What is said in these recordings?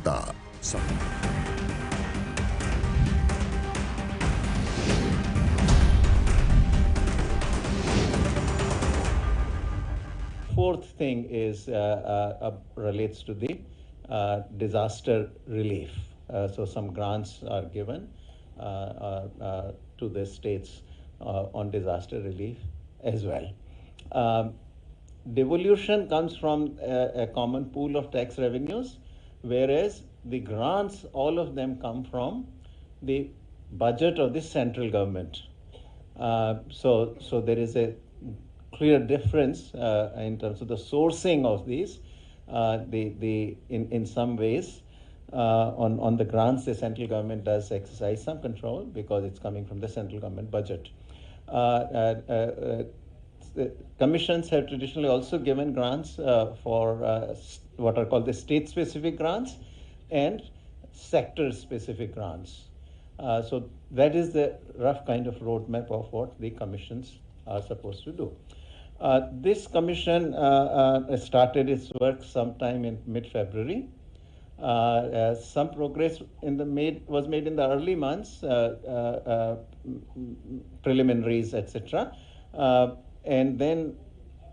वार्ता Fourth thing is relates to the disaster relief. So some grants are given to the states on disaster relief as well. Devolution comes from a common pool of tax revenues, whereas the grants, all of them come from the budget of the central government. So there is a clear difference in terms of the sourcing of these. In some ways, on the grants, the central government does exercise some control because it's coming from the central government budget. Commissions have traditionally also given grants for what are called the state-specific grants and sector-specific grants. So that is the rough kind of roadmap of what the commissions are supposed to do. This commission started its work sometime in mid-February. Some progress was made in the early months, preliminaries, etc. And then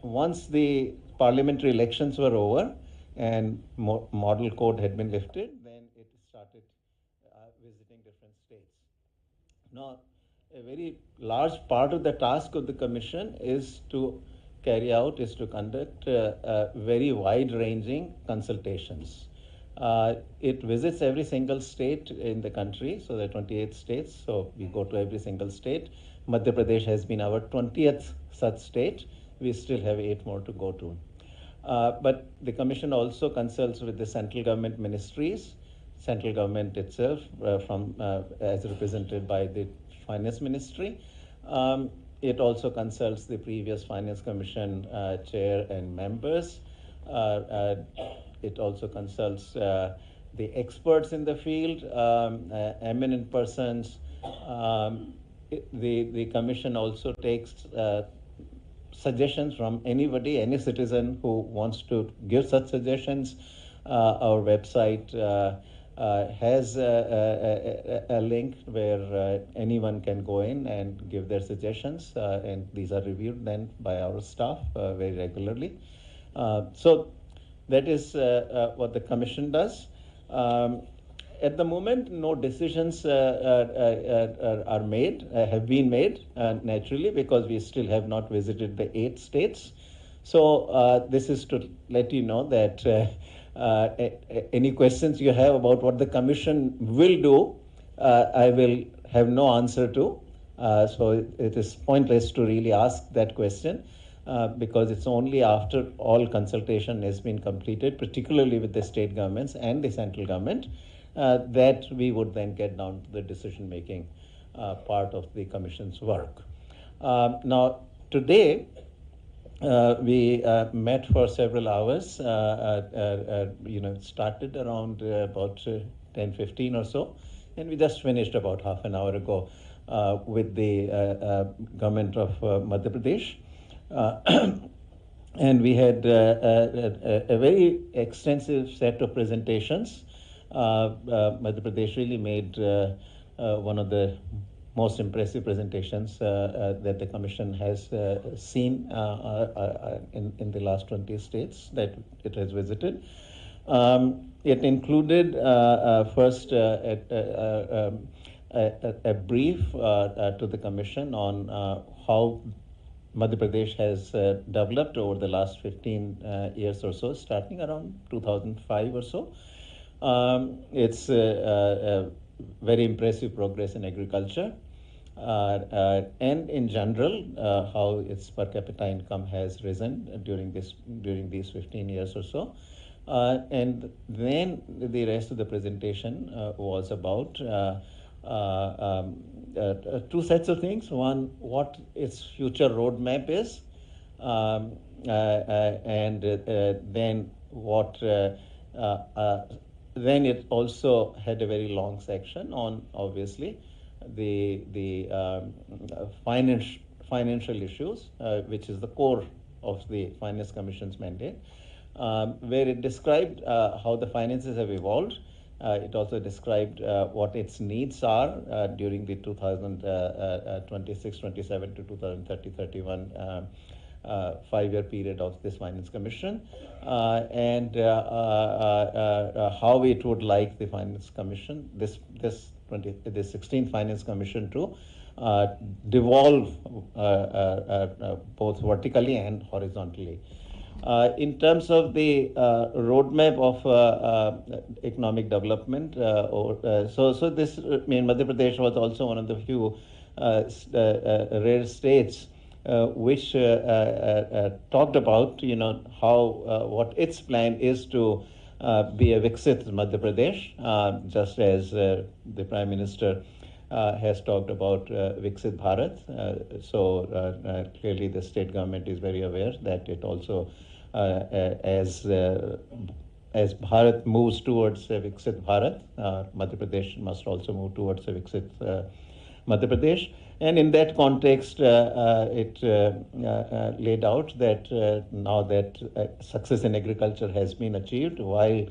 once the parliamentary elections were over and model code had been lifted, then it started visiting different states. Now, a very large part of the task of the commission is to conduct very wide-ranging consultations. It visits every single state in the country, so there are 28 states, so we go to every single state. Madhya Pradesh has been our 20th such state. We still have 8 more to go to. But the commission also consults with the central government ministries, central government itself, as represented by the finance ministry. It also consults the previous finance commission chair and members. It also consults the experts in the field, eminent persons. The commission also takes suggestions from anybody, any citizen who wants to give such suggestions. Our website has a link where anyone can go in and give their suggestions, and these are reviewed then by our staff very regularly. So that is what the commission does. At the moment, no decisions have been made, naturally, because we still have not visited the 8 states. So this is to let you know that any questions you have about what the commission will do, I will have no answer to. So it is pointless to really ask that question. Because it's only after all consultation has been completed, particularly with the state governments and the central government, that we would then get down to the decision-making part of the commission's work. Now, today, we met for several hours. Started around about 10:15 or so, and we just finished about half an hour ago with the government of Madhya Pradesh. And we had a very extensive set of presentations. Madhya Pradesh really made one of the most impressive presentations that the commission has seen in the last 20 states that it has visited. It included first a brief to the commission on how Madhya Pradesh has developed over the last 15 years or so, starting around 2005 or so. It's a very impressive progress in agriculture, and in general, how its per capita income has risen during these 15 years or so. And then the rest of the presentation was about 2 sets of things. One, what its future roadmap is, and then what. Then it also had a very long section on, obviously, the financial issues, which is the core of the Finance Commission's mandate, where it described how the finances have evolved It also described what its needs are during the 2026-27 to 2030-31 5-year period of this Finance Commission, and how it would like the Finance Commission, this 16th Finance Commission, to devolve both vertically and horizontally. In terms of the roadmap of economic development, so this, I mean, Madhya Pradesh was also one of the few rare states which talked about, how what its plan is to be a Viksit Madhya Pradesh, just as the Prime Minister has talked about Viksit Bharat. So clearly the state government is very aware that it also, as Bharat moves towards Viksit Bharat, Madhya Pradesh must also move towards Viksit Madhya Pradesh. And in that context, it laid out that now that success in agriculture has been achieved, while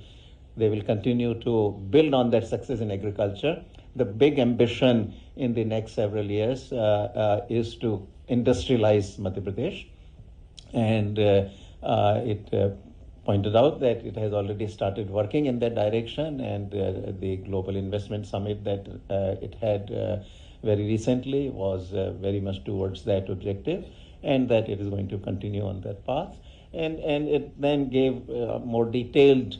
they will continue to build on that success in agriculture, the big ambition in the next several years is to industrialize Madhya Pradesh. And it pointed out that it has already started working in that direction, and the Global Investment Summit that it had very recently was very much towards that objective, and that it is going to continue on that path. And it then gave more detailed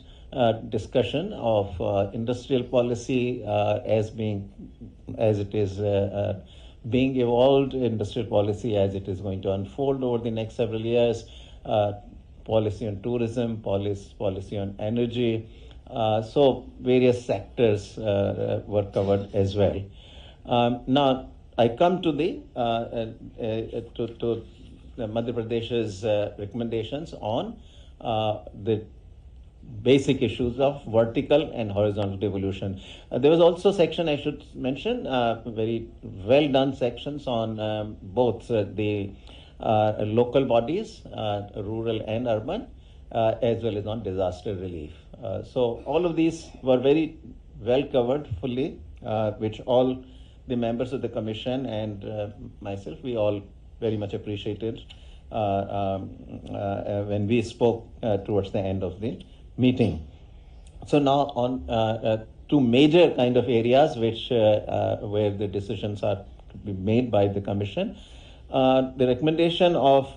discussion of industrial policy as it is being evolved, industrial policy as it is going to unfold over the next several years, policy on tourism, policy on energy. So various sectors were covered as well. Now I come to the Madhya Pradesh's recommendations on the basic issues of vertical and horizontal devolution. There was also section, I should mention, very well done sections on both the local bodies, rural and urban, as well as on disaster relief. So all of these were very well covered fully, which all the members of the commission and myself, we all very much appreciated when we spoke towards the end of the meeting. So now on two major kind of areas which where the decisions are to be made by the commission. The recommendation of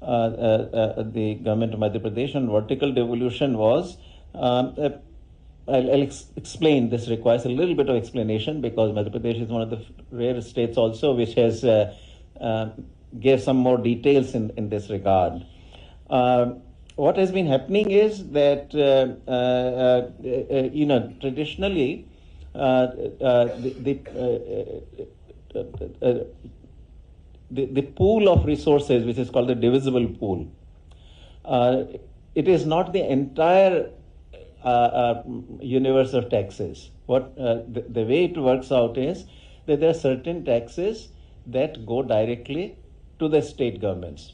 the government of Madhya Pradesh on vertical devolution was, I'll explain. This requires a little bit of explanation because Madhya Pradesh is one of the rare states also which has gave some more details in this regard. What has been happening is that traditionally the pool of resources, which is called the divisible pool, it is not the entire universe of taxes. What the way it works out is that there are certain taxes that go directly to the state governments.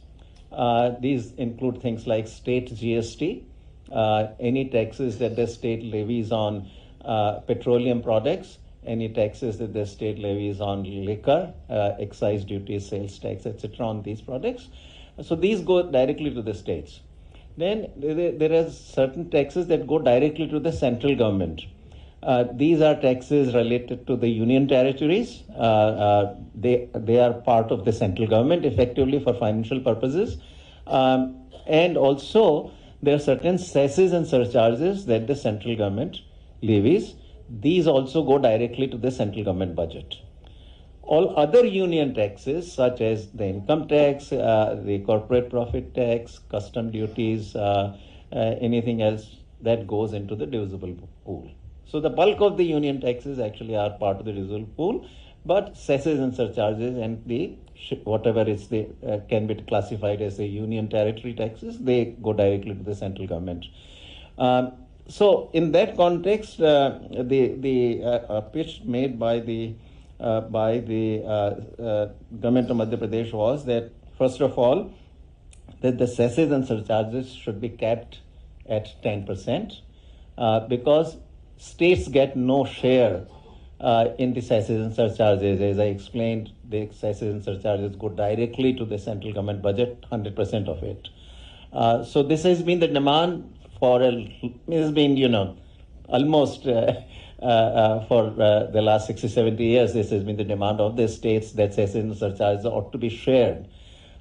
These include things like state GST, any taxes that the state levies on petroleum products, any taxes that the state levies on liquor, excise duty, sales tax, etc. on these products. So these go directly to the states. Then there are certain taxes that go directly to the central government. These are taxes related to the union territories. They are part of the central government effectively for financial purposes. And also there are certain cesses and surcharges that the central government levies. These also go directly to the central government budget. All other union taxes, such as the income tax, the corporate profit tax, custom duties, anything else, that goes into the divisible pool. So the bulk of the union taxes actually are part of the divisible pool, but cesses and surcharges and the whatever is the can be classified as the union territory taxes, they go directly to the central government. So in that context, the pitch made by the government of Madhya Pradesh was that, first of all, that the cesses and surcharges should be kept at 10%, because states get no share in the cesses and surcharges. As I explained, the cesses and surcharges go directly to the central government budget, 100% of it. So this has been the demand for has been, almost for the last 60, 70 years. This has been the demand of the states that cesses and surcharges ought to be shared.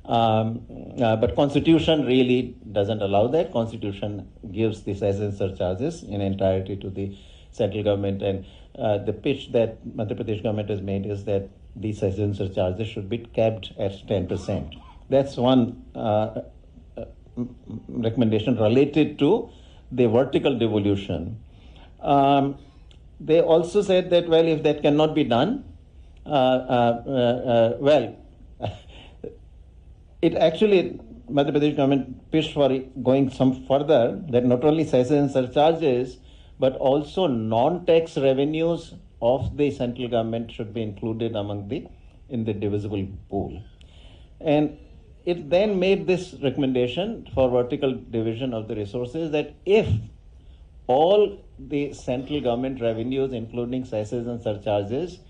But Constitution really doesn't allow that. Constitution gives the cesses and surcharges in entirety to the central government, and the pitch that Madhya Pradesh government has made is that these cesses and surcharges should be capped at 10%. That's one recommendation related to the vertical devolution. They also said that, well, if that cannot be done, well, it actually, Madhya Pradesh government pitched for going some further, that not only cesses and surcharges, but also non-tax revenues of the central government should be included in the divisible pool. And it then made this recommendation for vertical division of the resources, that if all the central government revenues, including cesses and surcharges,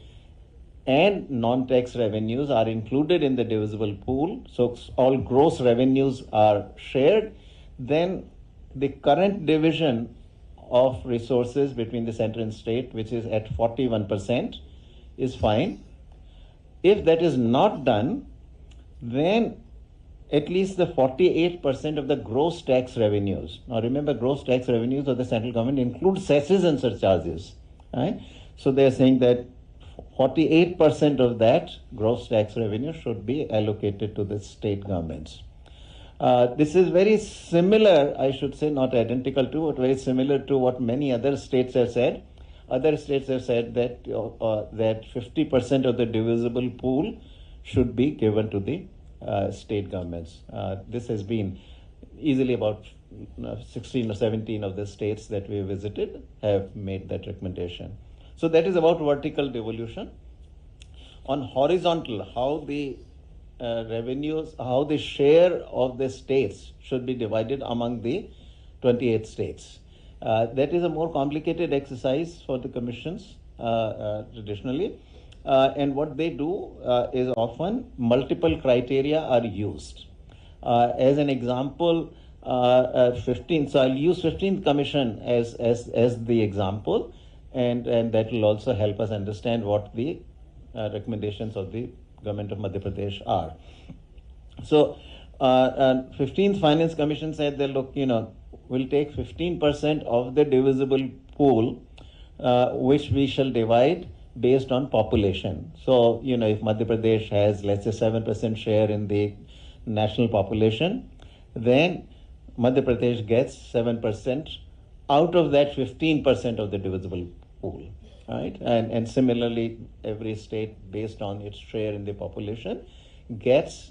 and non-tax revenues are included in the divisible pool, so all gross revenues are shared, then the current division of resources between the center and state, which is at 41%, is fine. If that is not done, then at least the 48% of the gross tax revenues. Now remember, gross tax revenues of the central government include cesses and surcharges, right? So they are saying that 48% of that gross tax revenue should be allocated to the state governments. This is very similar, I should say, not identical to, but very similar to what many other states have said. Other states have said that that 50% of the divisible pool should be given to the state governments. This has been easily about 16 or 17 of the states that we visited have made that recommendation. So that is about vertical devolution. On horizontal, how the revenues, how the share of the states should be divided among the 28 states. That is a more complicated exercise for the commissions traditionally. And what they do is often multiple criteria are used. As an example, 15th, so I'll use 15th commission as the example, and that will also help us understand what the recommendations of the government of Madhya Pradesh are. So 15th Finance Commission said that, look, we'll take 15% of the divisible pool, which we shall divide based on population. So, if Madhya Pradesh has, let's say, 7% share in the national population, then Madhya Pradesh gets 7% out of that 15% of the divisible pool, right? And similarly, every state, based on its share in the population, gets,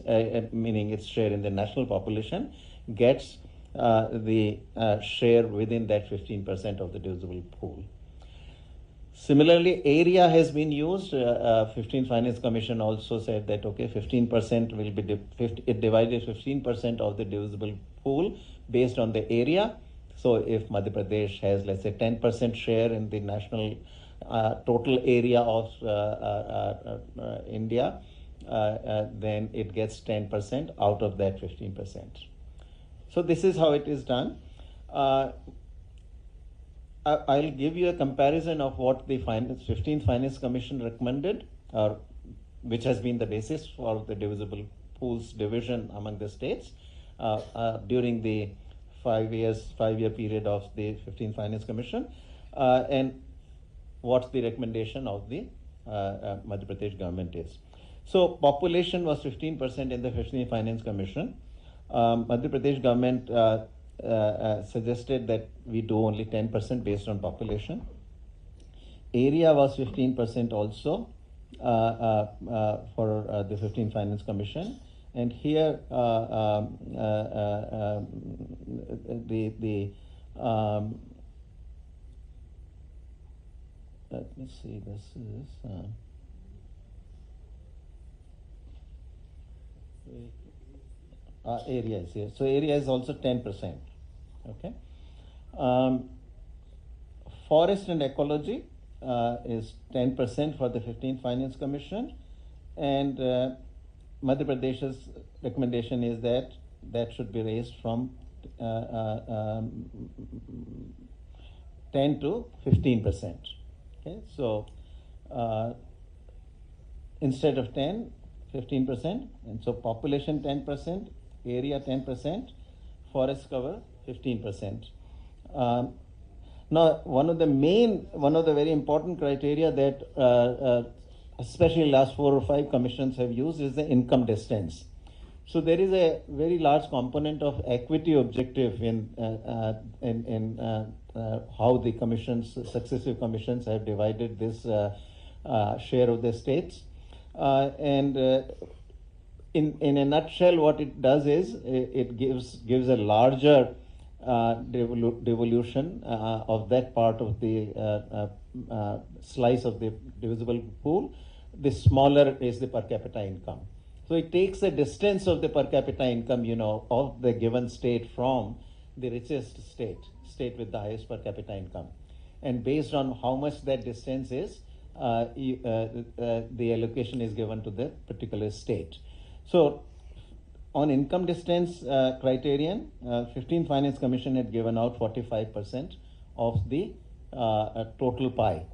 meaning its share in the national population, gets the share within that 15% of the divisible pool. Similarly, area has been used. 15th Finance Commission also said that, okay, 15% will be, it divided 15% of the divisible pool based on the area. So if Madhya Pradesh has, let's say, 10% share in the national total area of India, then it gets 10% out of that 15%. So this is how it is done. I'll give you a comparison of what the 15th Finance Commission recommended, which has been the basis for the divisible pools division among the states during the 5-year period of the 15th Finance Commission, and what the recommendation of the Madhya Pradesh government is. So population was 15% in the 15th Finance Commission. Madhya Pradesh government suggested that we do only 10% based on population. Area was 15% also for the 15th Finance Commission. And here let me see, this is area is here. So area is also 10%. Okay. Forest and ecology is 10% for the 15th Finance Commission, and Madhya Pradesh's recommendation is that that should be raised from 10 to 15%. Okay, so instead of 10, 15%, and so population 10%, area 10%, forest cover 15%. Now, one of the very important criteria that especially last 4 or 5 commissions have used is the income distance. So there is a very large component of equity objective in how the commissions, successive commissions, have divided this share of the states. In a nutshell, what it does is it gives a larger devolution of that part of the slice of the divisible pool. The smaller is the per capita income. So it takes the distance of the per capita income, of the given state from the richest state with the highest per capita income. And based on how much that distance is, the allocation is given to the particular state. So on income distance criterion, 15th Finance Commission had given out 45% of the total pie.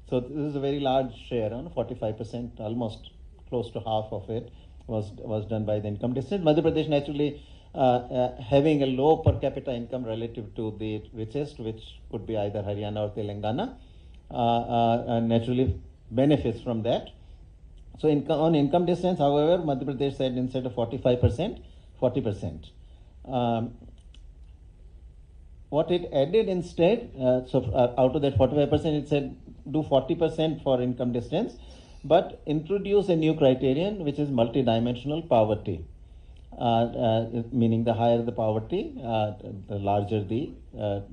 So this is a very large share, 45%, almost close to half of it was done by the income distance. Madhya Pradesh naturally having a low per capita income relative to the richest, which could be either Haryana or Telangana, naturally benefits from that. So on income distance, however, Madhya Pradesh said instead of 45%, 40%. What it added instead, out of that 45%, it said do 40% for income distance, but introduce a new criterion, which is multidimensional poverty. Meaning the higher the poverty, the larger the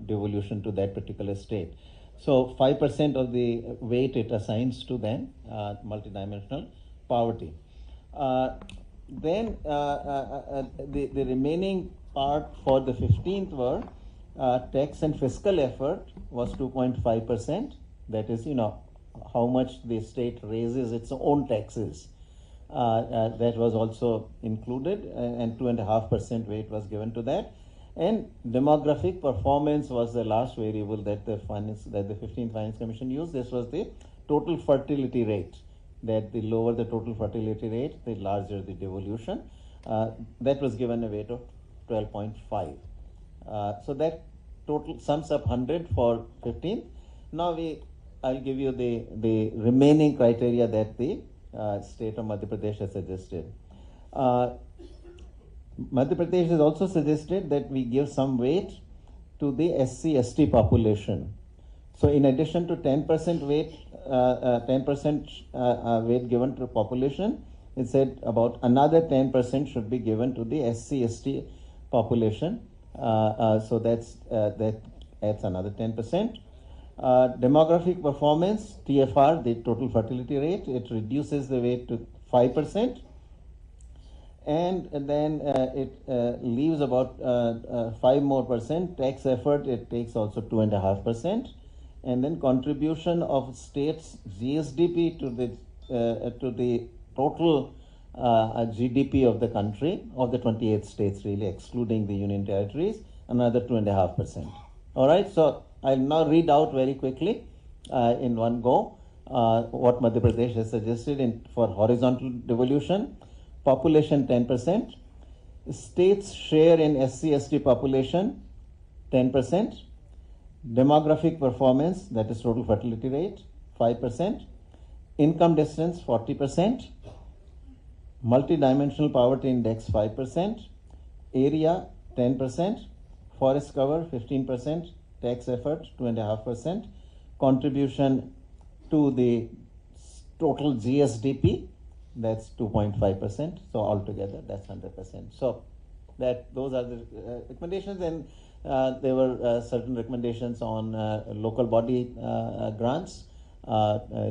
devolution to that particular state. So 5% of the weight it assigns to then multidimensional poverty. Then the remaining part for the 15th were tax and fiscal effort was 2.5%. That is, how much the state raises its own taxes. That was also included, and 2.5% weight was given to that. And demographic performance was the last variable that the 15th Finance Commission used. This was the total fertility rate. That the lower the total fertility rate, the larger the devolution. That was given a weight of 12.5. So that total sums up 100 for 15th. Now I'll give you the remaining criteria that the state of Madhya Pradesh has suggested. Madhya Pradesh has also suggested that we give some weight to the SC/ST population. So in addition to 10% weight, 10% weight given to population, it said about another 10% should be given to the SC/ST population. So that adds another 10%. Demographic performance, TFR, the total fertility rate, it reduces the weight to 5%. And then it leaves about 5% more. Tax effort, it takes also 2.5%. And then contribution of states GSDP to the total GDP of the country, of the 28 states really, excluding the union territories, another 2.5%. All right, so I'll now read out very quickly in one go what Madhya Pradesh has suggested for horizontal devolution. Population 10%, states share in SC/ST population 10%, demographic performance, that is total fertility rate, 5%, income distance 40%, multidimensional poverty index 5%, area 10%, forest cover 15%, tax effort 2.5%, contribution to the total GSDP, that's 2.5%. So altogether, that's 100%. So those are the recommendations, and there were certain recommendations on local body grants,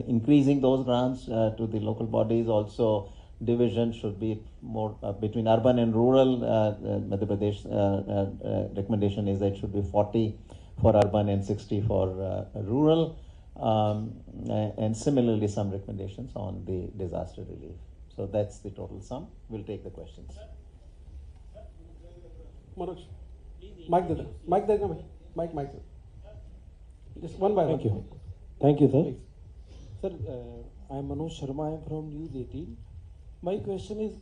increasing those grants to the local bodies. Also, division should be more between urban and rural. Madhya Pradesh recommendation is that it should be 40 for urban and 60 for rural, and similarly some recommendations on the disaster relief. So that's the total sum. We'll take the questions. Manoj, mic there, mic there, mic. Just one by one. Thank you, sir. Please. Sir, I am Manoj Sharma. I am from News 18. My question is,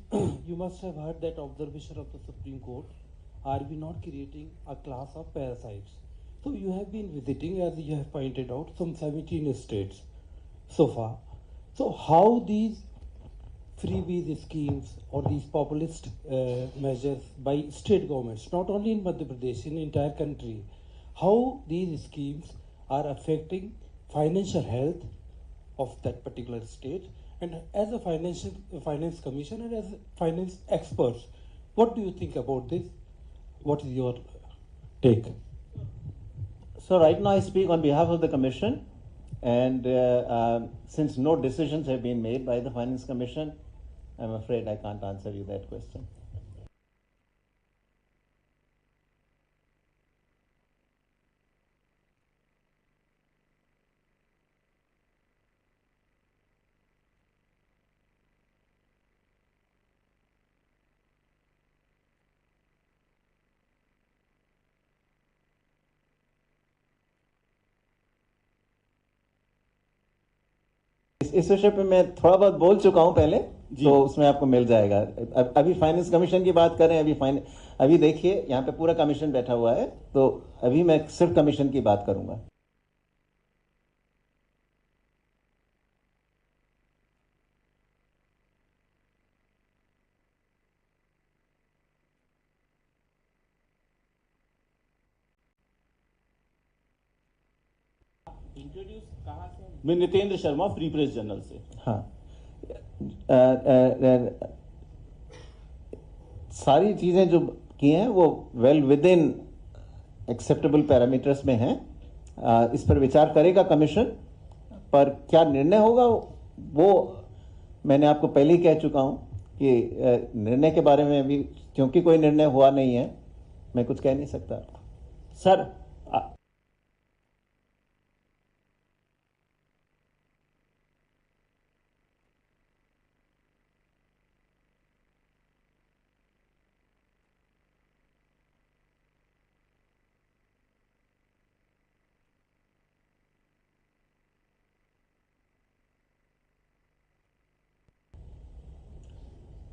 you must have heard that observation of the Supreme Court. Are we not creating a class of parasites? So you have been visiting, as you have pointed out, some 17 states so far. So how these freebies schemes or these populist measures by state governments, not only in Madhya Pradesh, in the entire country, how these schemes are affecting financial health of that particular state? And as a finance commissioner, as finance experts, what do you think about this? What is your take? So right now I speak on behalf of the Commission, and since no decisions have been made by the Finance Commission, I'm afraid I can't answer you that question. इस विषय पे मैं थोड़ा बहुत बोल चुका हूं पहले, तो उसमें आपको मिल जाएगा. अभी फाइनेंस कमीशन की बात करें, अभी देखिए यहाँ पे पूरा कमीशन बैठा हुआ है, तो अभी मैं सिर्फ कमीशन की बात करूंगा. मैं Nitendra Sharma, free press journal से. हाँ, सारी चीजें जो की हैं वो well with in acceptable parameters में हैं. इस पर विचार करेगा कमीशन, पर क्या निर्णय होगा वो मैंने आपको पहले ही कह चुका हूं कि निर्णय के बारे में अभी क्योंकि कोई निर्णय हुआ नहीं है, मैं कुछ कह नहीं सकता. Sir,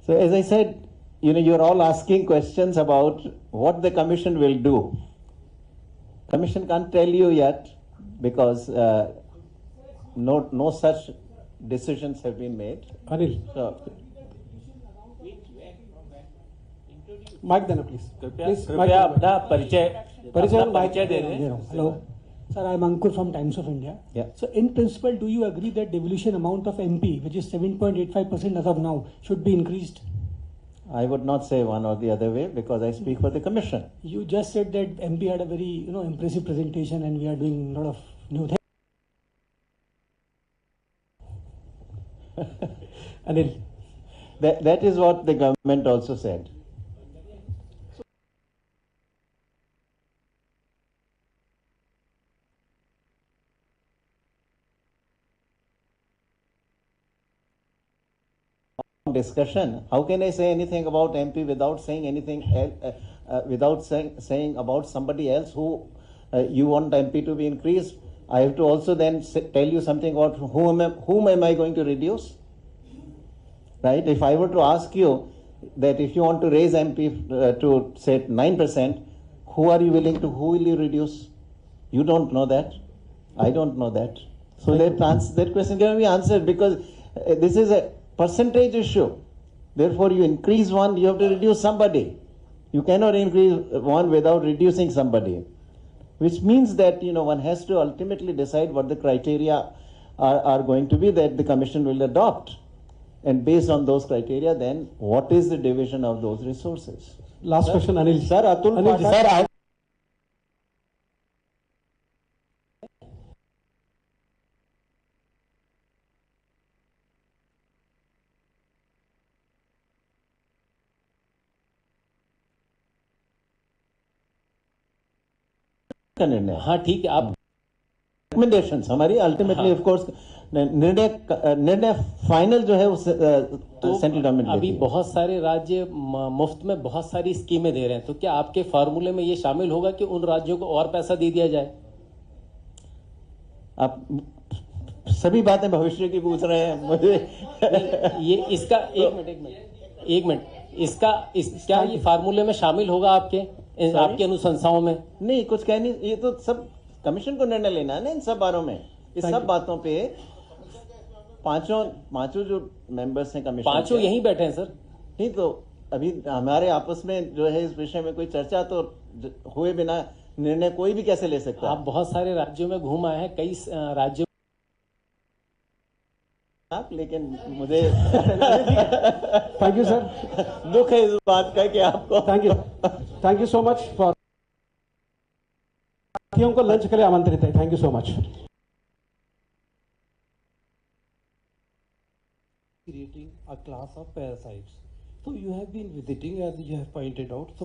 So as I said, you're all asking questions about what the commission will do. Commission can't tell you yet because no such decisions have been made. Anil, So, mic there, please. कृपया अपना परिचय दे दें. Hello. Sir, I am Ankur from Times of India. Yeah. So, in principle, do you agree that devolution amount of MP, which is 7.85% as of now, should be increased? I would not say one or the other way because I speak for the commission. You just said that MP had a very impressive presentation and we are doing a lot of new things. Anil. That is what the government also said. Discussion. How can I say anything about MP without saying anything without saying about somebody else who you want MP to be increased? I have to also then tell you something about whom am I going to reduce? Right? If I were to ask you that if you want to raise MP to say 9%, who will you reduce? You don't know that. I don't know that. So that question cannot be answered because this is a percentage issue. Therefore, you increase one, you have to reduce somebody. You cannot increase one without reducing somebody. Which means that one has to ultimately decide what the criteria are going to be that the commission will adopt. And based on those criteria, then what is the division of those resources? Last question, Anil. Sir Atul Anil, sir का निर्णय। हाँ ठीक है, आप recommendations हमारी ultimately of course निर्णय final जो है उस सेंट्रल गवर्नमेंट अभी बहुत सारे राज्य मुफ्त में बहुत सारी स्कीमें दे रहे हैं, तो क्या आपके फार्मूले में ये शामिल होगा कि उन राज्यों को और पैसा दे दिया जाए? आप सभी बातें भविष्य की पूछ रहे हैं मुझे। ये इसका एक मिनट क्या ये फार्मूले में शामिल होगा आपकी अनुशंसाओं में? नहीं, कुछ कह नहीं, ये तो सब कमीशन को निर्णय लेना है ना इन सब बारों में। इस सब बातों पे पांचों जो मेंबर्स हैं कमीशन, पांचों यहीं बैठे हैं सर। नहीं तो अभी हमारे आपस में जो है इस विषय में कोई चर्चा तो हुए बिना निर्णय कोई भी कैसे ले सकता है? आप बहुत सारे राज्यों में घूम आए हैं, कई राज्यों आप, लेकिन मुझे थैंक यू सर, दुख है इस बात का कि आपको। Thank you so much for, साथियों को लंच के लिए आमंत्रित है। Thank you so much. Creating a class of parasites. So you have been visiting, as you have pointed out. So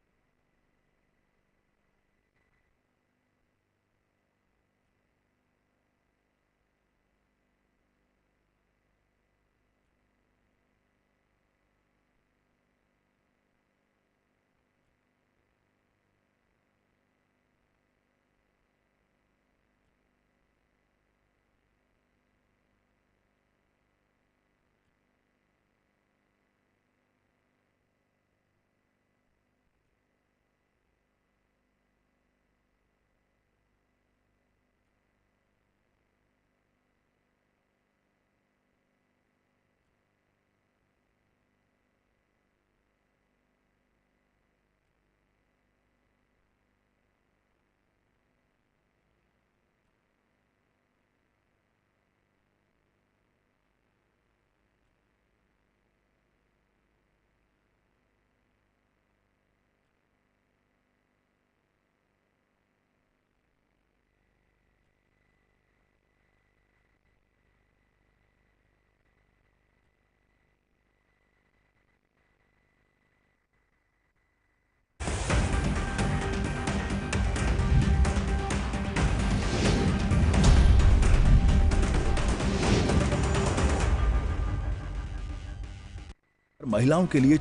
महिलाओं के लिए